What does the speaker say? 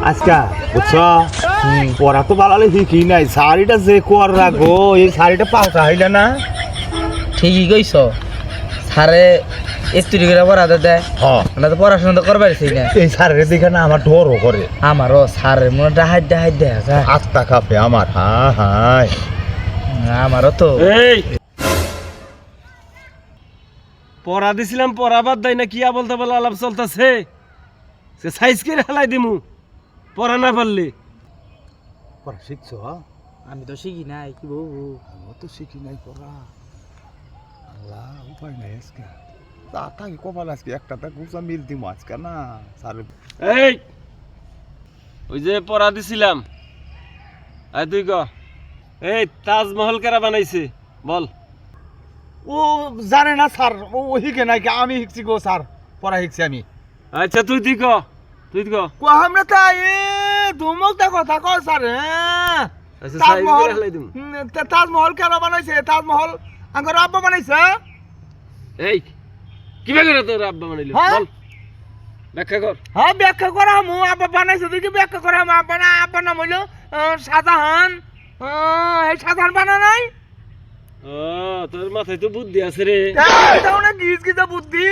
আজকা বুঝছ পড়া তো ভালো শিখি নাই শাড়িটা যে কর রাখো এই শাড়িটা পাওয়া হইলে না ঠিকই কইছ স্যারে স্ত্রী করে পড়াতে দেয় না তো পড়াশোনা তো করবার সেই না এই শাড়ির দেখে না আমার ডরও করে আমারও স্যারের মনে ডাহাই ডাহাই দেয়া যায় আত্মা কাঁপে আমার হাই আমারও তো এই পড়া দিছিলাম পড়া বাদ দেয় না কি বলতে বলে আলাপ চলতেছে সে সাইজ করে হেলাই দিমু পড়া না পারলে পড়া শিখছো আমি তো শিখি নাই কি বলবো আমিও তো শিখি নাই পড়া আল্লাহ উপায় নাই আজকে তা থাকে কপাল আজকে একটা তা গুছা মিল দিমু আজকে না স্যারের এই ওই যে পড়া দিছিলাম আয় তুই ক এই তাজমহল কেরা বানাইছে বল ও জানে না স্যার ও শিখে নাই আমি শিখছি গো স্যার পড়া শিখছি আমি আচ্ছা তুই ক কো আমরা তাই ধুমকটা কথা কয় স্যার হ্যাঁ আচ্ছা সাইজ করে হেলাই দিমু তাজমহল কেন বানাইছে তাজমহল আঙ্গর আব্বা বানাইছে এই কিভাবে করে তোর আব্বা বানাইলো হ্যাঁ? বল ব্যাখ্যা কর হ্যাঁ ব্যাখ্যা করা মু আব্বা বানাইছে দেখি ব্যাখ্যা করা আব্বা না আব্বা নাম হইলো শাহজাহান এই শাহজাহান বানা নাই ও তোর মাথায় তো বুদ্ধি আছে রে এটা অনেক গিজ গিজা বুদ্ধি